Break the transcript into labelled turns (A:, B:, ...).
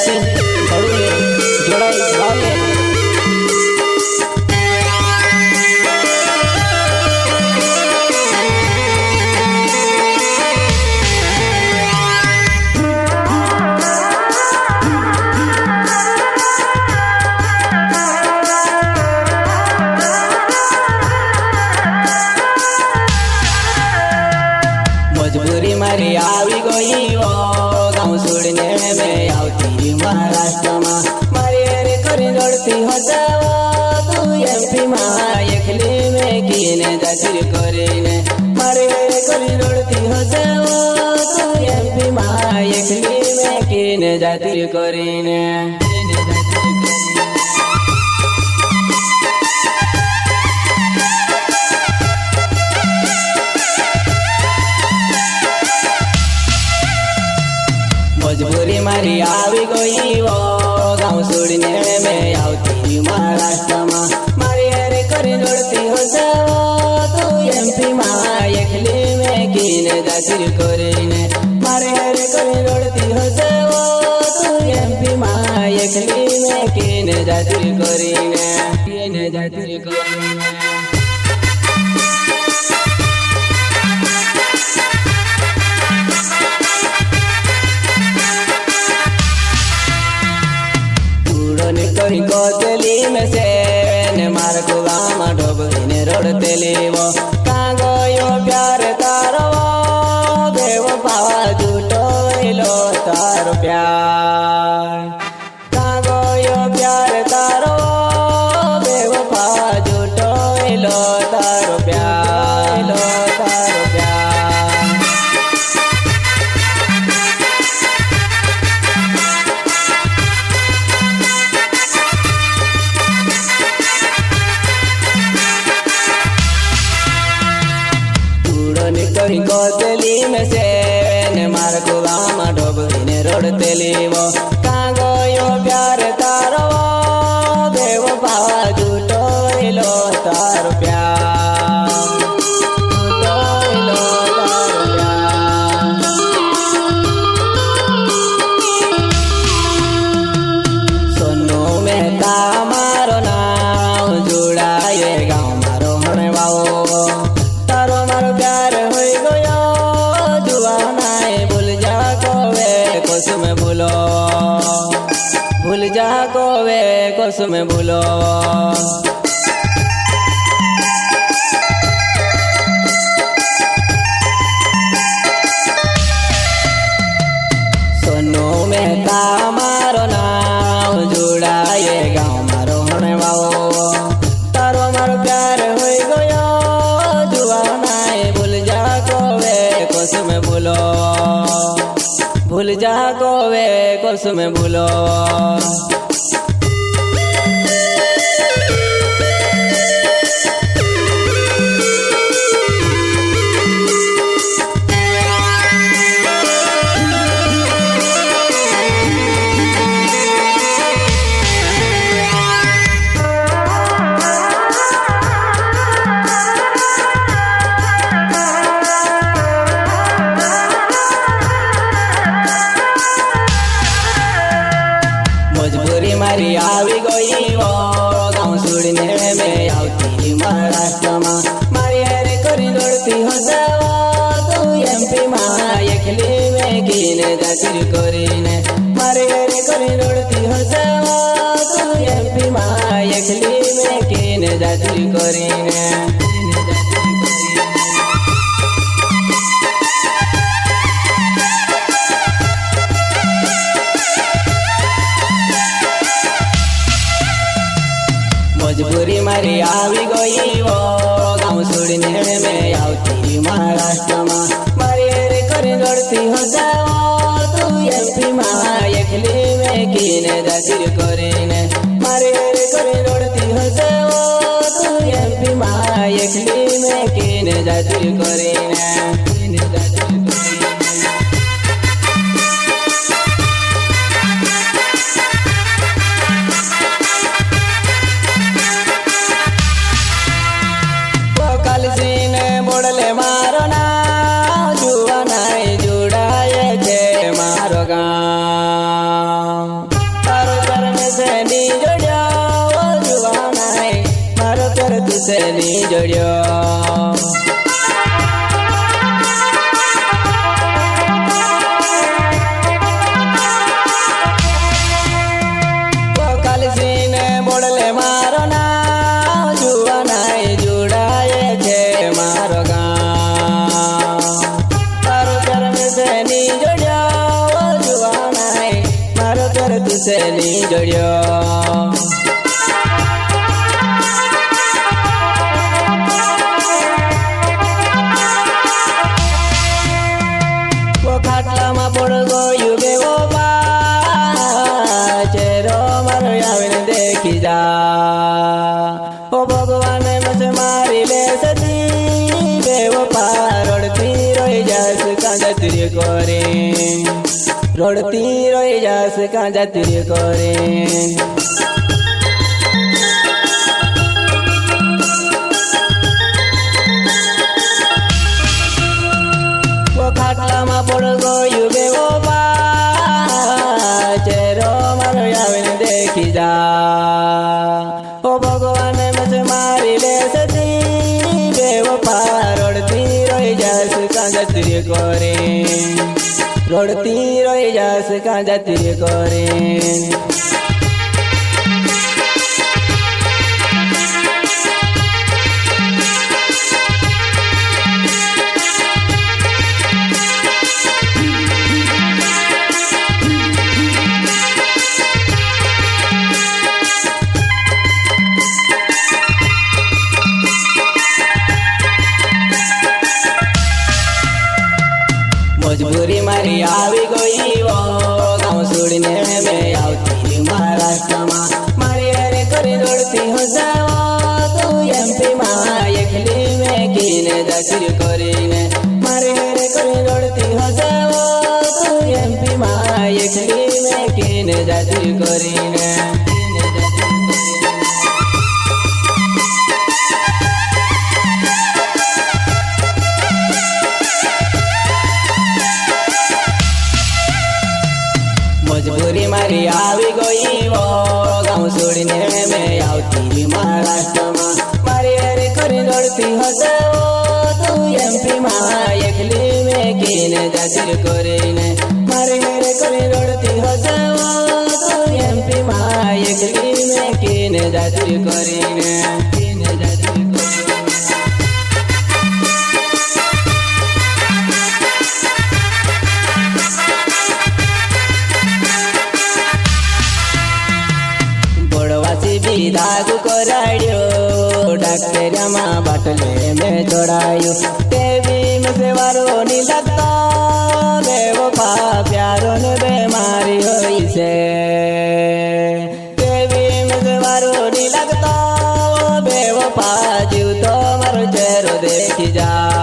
A: सिंह बड़ुले जोड़ाई वाले मजबूरी मारी आवी गई वो गाँव छोड़ने में आवती महाराष्ट्र में मारी अरे करी लड़ती होता तू एमपी में एकली में कीने जाती करीने मारी अरे करी लड़ती होता तू एमपी में एकली में कीने जाती करीने मजबूरी मारी आवी गई वो गाँव छोड़ने में आवती महाराष्ट्र में मारी अरे करी लड़ती हो तू एमपी में एकली में कीने जाती करीने मारी अरे करी लड़ती हो तू एमपी में एकली में कीने जाती करीने करी कोतली में से ने मार को गामा डोबने रोडतेली वो कांगो यो प्यार तारो बेवफा झूठो लो तारो प्यार कांगो यो प्यार तारो बेवफा झूठो लो तारो प्यार करी कोतली में से ने मार को गामा डोबने रोडतेली वो कांगो यो प्यार तारो बेवफा झूठो लो तारो प्यार सोनो में ता मारो नाम जुड़ाए गाँव मारो हने बाओ तारो मारो प्यार भूल जा कोवे कसम भूलो सोनो में ता मारो नाम जुड़ाए गाँव मारो हने बाओ तारो मारो प्यार हो गयो जुआ नाए भूल जा कोवे कसम भूलो भूल जा कोवे कसम भूलो मजबूरी मारी आवी गई वो गाँव छोड़ने में आवती महाराष्ट्र में मारी अरे करी लड़ती हो तू एमपी में एकली में कीने जाती करीने मारी अरे करी लड़ती हो तू एमपी में एकली में कीने जाती करीने मजबूरी मारी आवी गई वो गाँव छोड़ने में आवती महाराष्ट्र में मारी अरे करी लड़ती हो तू एमपी में एकली में कीने जाती करीने मारी अरे करी लड़ती हो तू एमपी में एकली में कीने जाती करीने मोड़ले मारो ना जुआ नाई जुड़ाए छे मारो गाँव। ની જોડ્યો કાલસીને બોડલે મારો નામ જુવાનાય જોડાય છે મારો ગામ તારો કર્મ છે ની જોડ્યો જુવાનાય મારો કર્મ છે ની જોડ્યો ખાટલામાં પડગો યુગેવો ચહેરો મારો આવીને દેખી જા ઓ ભગવાન મસે મારી લે સતી બેવો રડતી રોઈ જાસ કાંજાતી કરે રડતી રોઈ જાસ કાંજાતી કરે ખાટલામાં પડગો યુગેવો ચહેરો મારો આવીને દેખી જા ઓ ભગવાન મસે મારી લે સતી બેવો રડતી રોઈ જાસ કાંજાતી કરે રડતી રોઈ જાસ કાંજાતી કરે મજબૂરી મારી આવી ગઈ ઓ ગામ છોડીને મેં આવતી મહારાષ્ટ્રમાં મારી હારે કરી દોડતી હજાઓ તું એમપીમાં એકલી મેં કીને જાગીર કરીને મારી હારે કરી દોડતી હજાઓ તું એમપીમાં એકલી મેં કીને જાગીર કરીને મજબૂરી મારી આવી ગઈ ઓ ગામ છોડીને મેં આવતી મહારાષ્ટ્રમાં મારી હારે કરી દોડતી હજાઓ તું એમપીમાં એકલી મેં કીને જાગીર કરીને મારી હારે કરી દોડતી હજાઓ તું એમપીમાં એકલી મેં કીને જાગીર કરીને દાગ કરાડ્યો ડાક્ટરમાં બાટલે મેં ચડાયો તેવી મસે વારો ની લગતો બેવો પ્યારો ને બેમારી હોય છે તેવી મસે વારો ની લગતો બેવો જીવ તો મારો ચહેરો દેખી જા